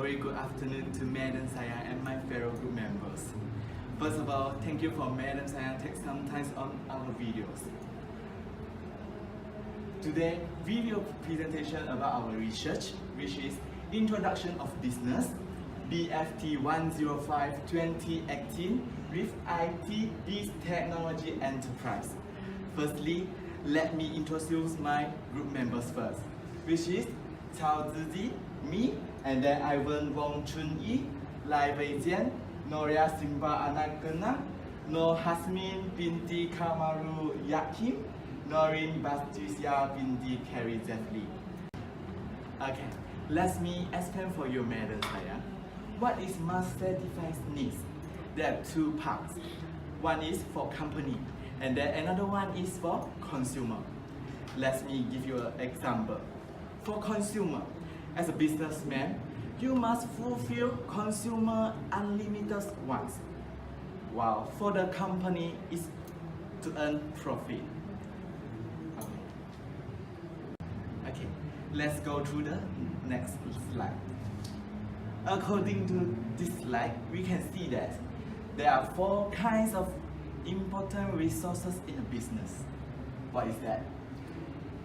very good afternoon to Madam Sayang and my fellow group members. First of all, thank you for Madam Sayang take some time on our videos. Today, video presentation about our research, which is Introduction of Business, BFT 105 2018 with ITB Technology Enterprise. Firstly, let me introduce my group members first, which is Cao Zizi, me, and then Ivan Wong Chun Yi, Lai Wei Jian, Noria Simba Anakena, Nur Hasmin binti Kamaru Yakim, Noreen Bastisia binti Kerry Zefli. Okay, let me explain for you, Madam Sayang. What is must satisfy needs? There are two parts. One is for company, and then another one is for consumer. Let me give you an example. For consumer, as a businessman, you must fulfill consumer unlimited wants, while for the company is to earn profit. Okay, let's go to the next slide. According to this slide, we can see that there are 4 kinds of important resources in a business. What is that?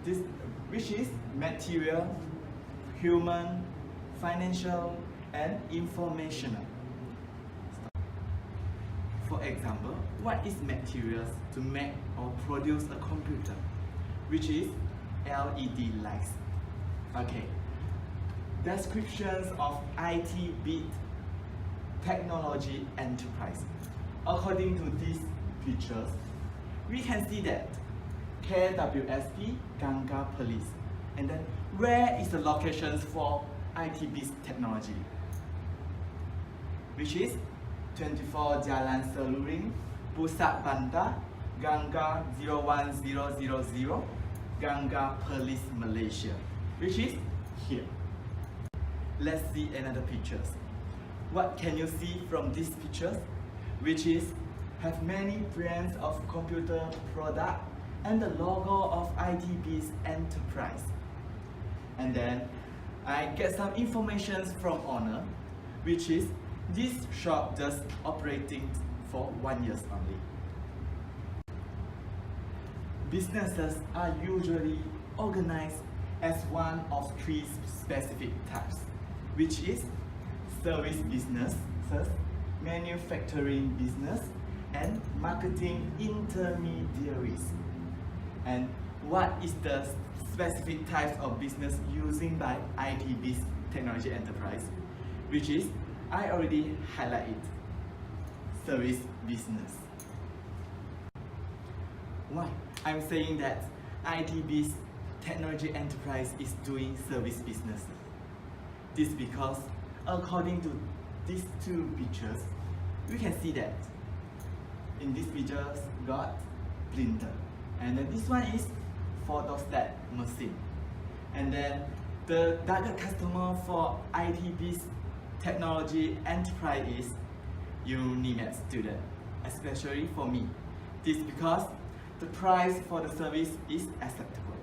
This, which is material, human, financial, and informational. For example, what is materials to make or produce a computer? Which is LED lights. Okay. Descriptions of ITB Technology Enterprise. According to these pictures, we can see that KWSP Ganga Police. And then where is the locations for ITB's technology? Which is 24 Jalan Seluring, Pusat Bandar, Ganga 01000, Ganga Police Malaysia, which is here. Let's see another pictures. What can you see from these pictures? Which is have many brands of computer product and the logo of ITB's enterprise. And then I get some information from owner, which is this shop just operating for 1 year only. Businesses are usually organized as one of 3 specific types, which is service businesses, manufacturing business, and marketing intermediaries. And what is the specific types of business using by ITB's Technology Enterprise? Which is, I already highlighted, service business. Why? I'm saying that ITB's Technology Enterprise is doing service business. This because, according to these 2 pictures, we can see that in these pictures got printer, and then this one is photostat machine. And then the target customer for ITB's Technology Enterprise is UNIMED student, especially for me. This because the price for the service is acceptable.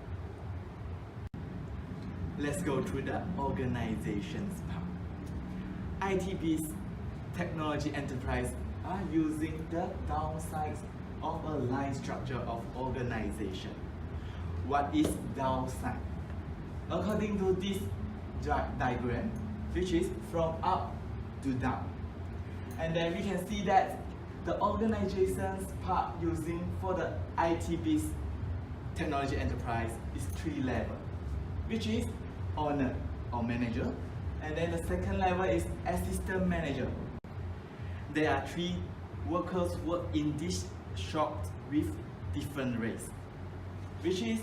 Let's go through the organizations part. ITB's Technology Enterprise are using the downsides of a line structure of organization. What is downside? According to this diagram, which is from up to down. And then we can see that the organizations part using for the ITB's Technology Enterprise is 3 levels, which is owner or manager, and then the second level is assistant manager. There are 3 workers work in this shop with different race, which is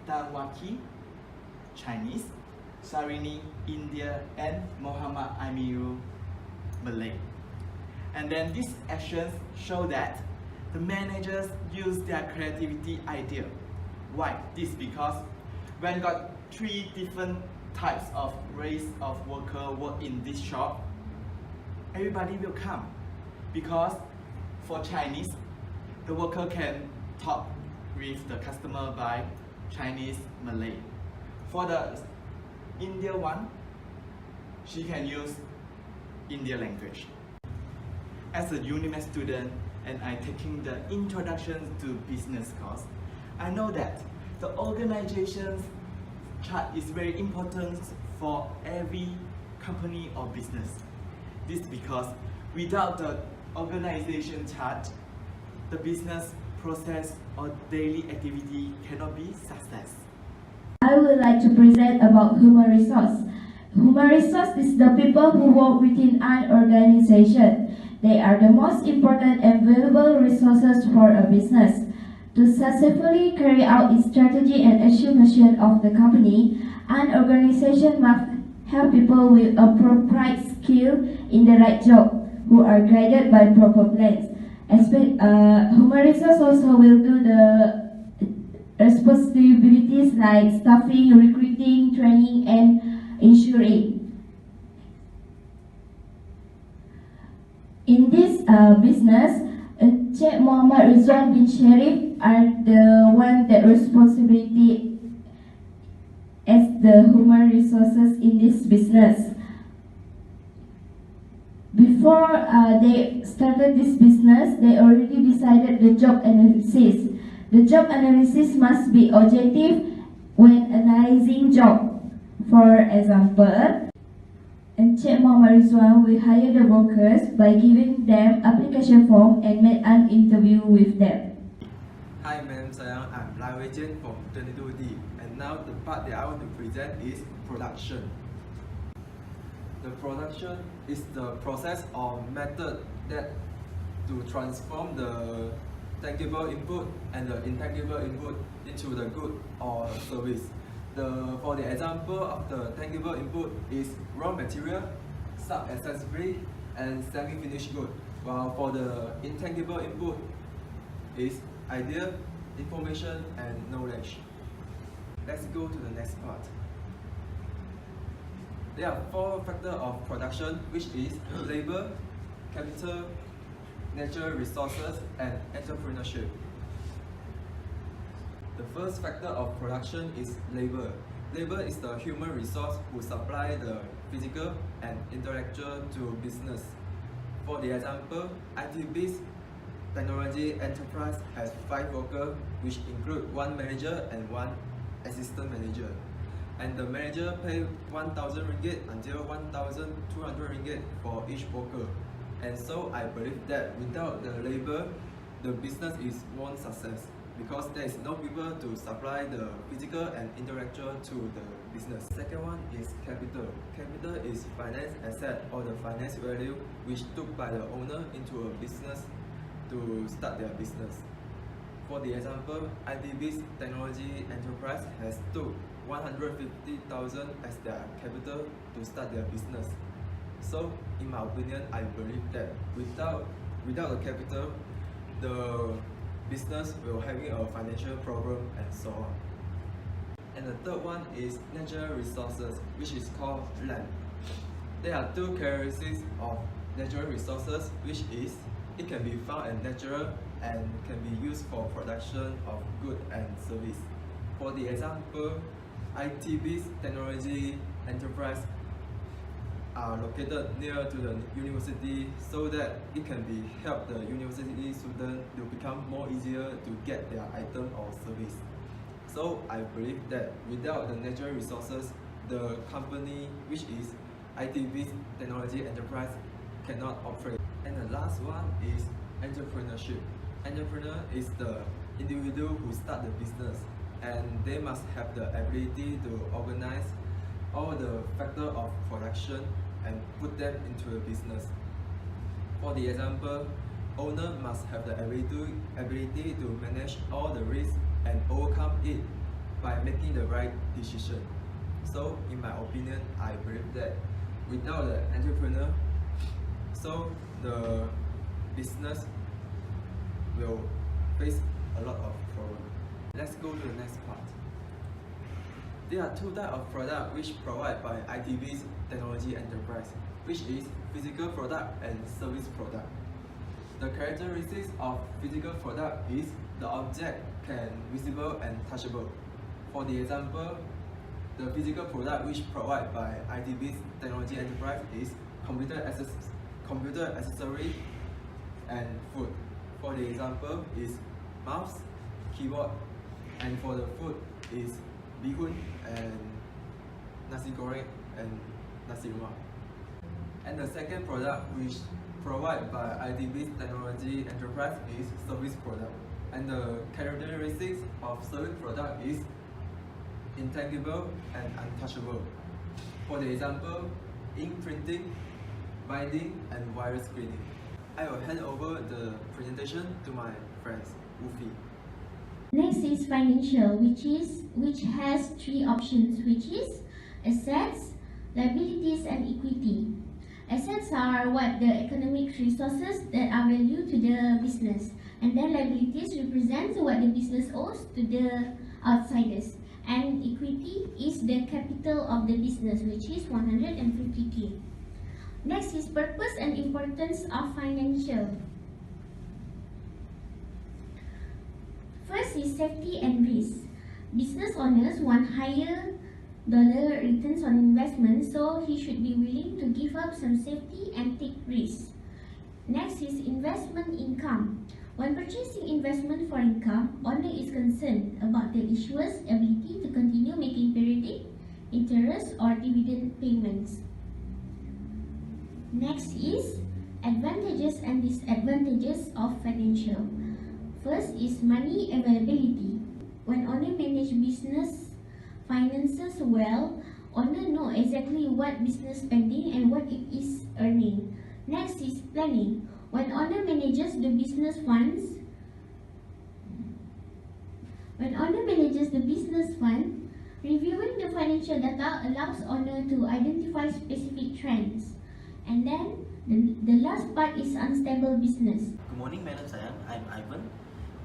Tanwaki, Chinese, Sarini, India, and Muhammad Amiru, Malay. And then these actions show that the managers use their creativity idea. Why? This because when got 3 different types of race of worker work in this shop, everybody will come. Because for Chinese, the worker can talk with the customer by Chinese, Malay. For the India one, she can use India language. As a UNIMED student and I taking the Introduction to Business course, I know that the organization's chart is very important for every company or business. This because without the organization chart, the business process or daily activity cannot be success. I would like to present about human resource. Human resource is the people who work within an organization. They are the most important and valuable resources for a business. To successfully carry out its strategy and achieve mission of the company, an organization must have people with appropriate skill in the right job, who are guided by proper plans. Human resource also will do the responsibilities like staffing, recruiting, training, and ensuring. In this business, Sheikh Muhammad Rizwan bin Sharif are the one that responsibility as the human resources in this business. Before they started this business, they already decided the job analysis. The job analysis must be objective when analyzing job. For example, Sheikh Muhammad Rizwan will hire the workers by giving them application form and make an interview with them. Hi, Madam Sayang. I'm Lai Wei Jian from 22D, and now the part that I want to present is production. The production is the process or method that to transform the tangible input and the intangible input into the good or service. For the example of the tangible input is raw material, sub-accessory, and semi-finished good, while for the intangible input is idea, information, and knowledge. Let's go to the next part. There are 4 factors of production, which is labor, capital, natural resources, and entrepreneurship. The first factor of production is labor. Labor is the human resource who supply the physical and intellectual to business. For the example, ITB's technology enterprise has 5 workers, which include 1 manager and 1 assistant manager. And the manager pay 1,000 ringgit until 1,200 ringgit for each worker. And so I believe that without the labor, the business is won't success, because there is no people to supply the physical and intellectual to the business. Second one is capital. Capital is finance asset or the finance value which took by the owner into a business to start their business. For the example, ITB's technology enterprise has took 150,000 as their capital to start their business. So, in my opinion, I believe that without the capital, the business will having a financial problem and so on. And the third one is natural resources, which is called land. There are 2 characteristics of natural resources, which is it can be found and natural and can be used for production of goods and service. For the example, ITB's technology enterprise are located near to the university, so that it can be help the university student to become more easier to get their item or service. So I believe that without the natural resources, the company, which is ITB's technology enterprise, cannot operate. And the last one is entrepreneurship. Entrepreneur is the individual who start the business, and they must have the ability to organize all the factors of production and put them into a business. For the example, owner must have the ability to manage all the risks and overcome it by making the right decision. So, in my opinion, I believe that without the entrepreneur, so the business will face a lot of problems. Let's go to the next part. There are 2 types of product which provided by ITB's technology enterprise, which is physical product and service product. The characteristics of physical product is the object can visible and touchable. For the example, the physical product which provided by ITB's technology enterprise is computer accessory, and food. For the example is mouse, keyboard, and for the food is bihun and nasi goreng and nasi lemak. And the second product which provided by ITB Technology Enterprise is service product. And the characteristics of service product is intangible and untouchable. For the example, ink printing, binding, and virus screening. I will hand over the presentation to my friends, Ufi. Next is financial, which has three options, which is assets, liabilities, and equity. Assets are what the economic resources that are value to the business, and then liabilities represents what the business owes to the outsiders, and equity is the capital of the business, which is 150k. Next is purpose and importance of financial. First is safety and risk. Business owners want higher dollar returns on investment, so he should be willing to give up some safety and take risks. Next is investment income. When purchasing investment for income, owner is concerned about the issuer's ability to continue making periodic interest or dividend payments. Next is advantages and disadvantages of financial. First is money availability. When owner manage business finances well, owner know exactly what business spending and what it is earning. Next is planning. When owner manages the business funds, reviewing the financial data allows owner to identify specific trends. And then the last part is unstable business. Good morning, Madam Sayang. I'm Ivan.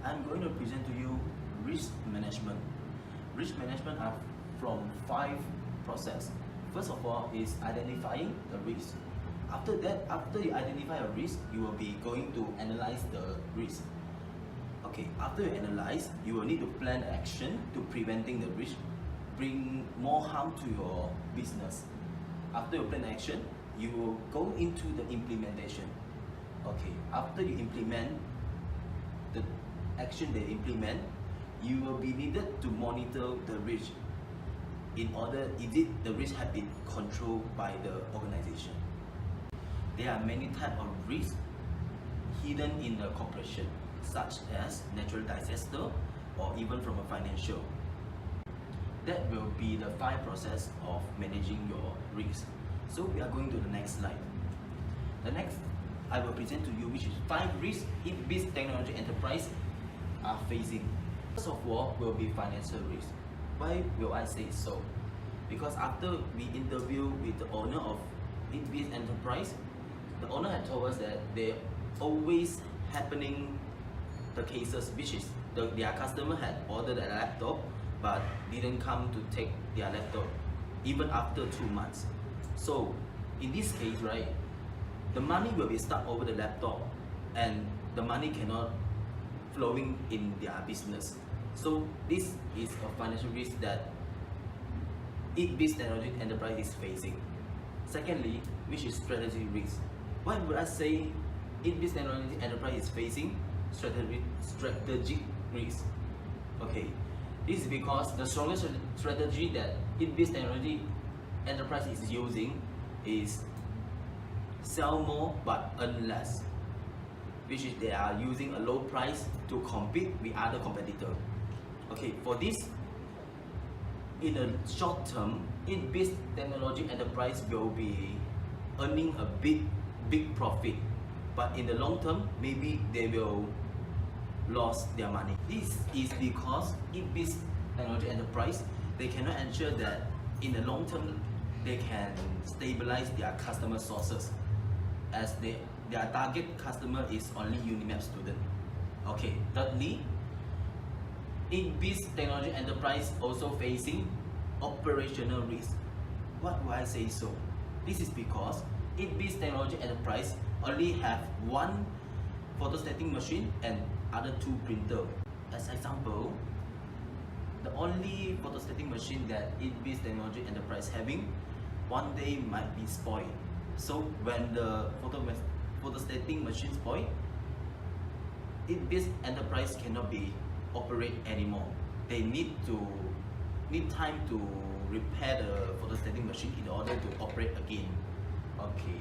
I'm going to present to you risk management. Risk management are from 5 processes. First of all is identifying the risk. After that, after you identify a risk, you will be going to analyze the risk. Okay, after you analyze, you will need to plan action to preventing the risk bring more harm to your business. After you plan action, you will go into the implementation. Okay, after you implement the action they implement, you will be needed to monitor the risk in order the risk have been controlled by the organization. There are many types of risks hidden in the corporation, such as natural disaster or even from a financial. That will be the 5 process of managing your risk. So we are going to the next slide. The next I will present to you which is 5 risks ITB Technology Enterprise are facing. First of all will be financial risk. Why will I say so? Because after we interview with the owner of ITB Enterprise, the owner had told us that they always happening the cases which is their customer had ordered a laptop but didn't come to take their laptop even after 2 months. So in this case, right, the money will be stuck over the laptop and the money cannot flowing in their business. So this is a financial risk that ITB Technology Enterprise is facing. Secondly, which is strategy risk. Why would I say ITB Technology Enterprise is facing strategic risk? Okay, this is because the strongest strategy that ITB Technology Enterprise is using is sell more but earn less, which is they are using a low price to compete with other competitors. Okay, for this, in the short term, ITB Technology Enterprise will be earning a big profit, but in the long term, maybe they will lose their money. This is because ITB Technology Enterprise, they cannot ensure that in the long term they can stabilize their customer sources, as their target customer is only Unimap student. Okay, thirdly, ITB Technology Enterprise also facing operational risk. What do I say so? This is because ITB Technology Enterprise only have 1 photostatic machine and other 2 printer. As example, the only photostatic machine that ITB Technology Enterprise having one day might be spoiled. So when the photostatic machine spoil, ITBIS enterprise cannot be operate anymore. They need time to repair the photostatic machine in order to operate again. Okay.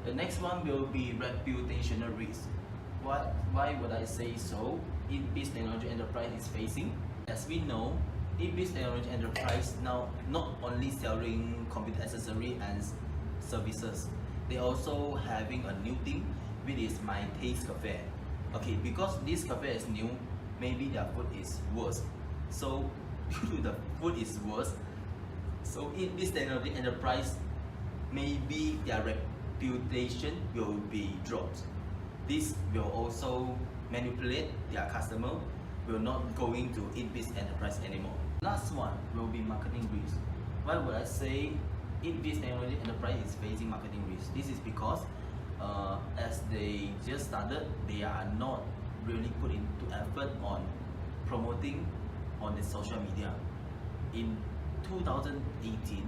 The next one will be reputational risk. Why would I say so? ITBIS Technology Enterprise is facing. As we know, ITBIS Technology Enterprise now not only selling computer accessory and services, they also having a new thing, which is My Taste Cafe. Okay, because this cafe is new, maybe their food is worse. So due to the food is worse, so ITBIS Technology Enterprise, maybe their reputation will be dropped. This will also manipulate their customer, will not going to ITBIS Enterprise anymore. Last one will be marketing risk. Why would I say ITBIS Technology Enterprise is facing marketing risk? This is because as they just started, they are not really put into effort on promoting on the social media. In 2018,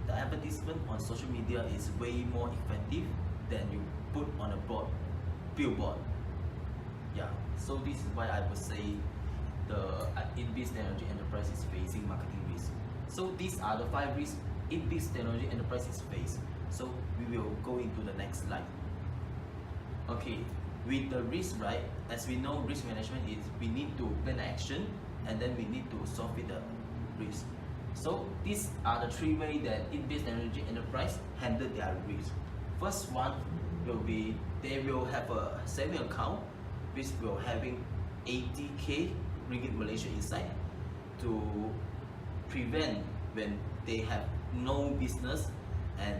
the advertisement on social media is way more effective than you put on a billboard. Yeah, so this is why I would say the ITBIS Technology Enterprise is facing marketing risk. So these are the 5 risks ITBIS Technology Enterprise is faced. So we will go into the next slide. Okay, with the risk, right, as we know, risk management is we need to plan action and then we need to solve with the risk. So these are the 3 ways that ITBIS Technology Enterprise handle their risk. First one will be they will have a saving account which will having 80k ringgit Malaysia inside to prevent when they have no business and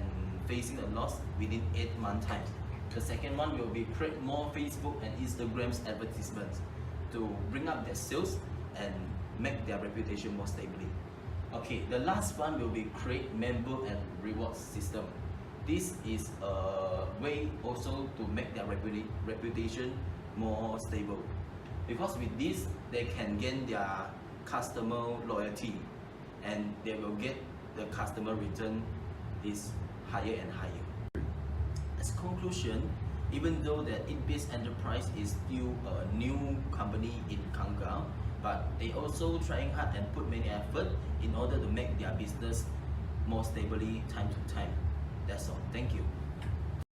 facing a loss within 8 months time. The second one will be create more Facebook and Instagram's advertisements to bring up their sales and make their reputation more stably. Okay, the last one will be create member and reward system. This is a way also to make their reputation more stable, because with this they can gain their customer loyalty and they will get the customer return is higher and higher. As conclusion, even though that ITBIS Enterprise is still a new company in Kanggam, but they also trying hard and put many effort in order to make their business more stably time to time. That's all. Thank you.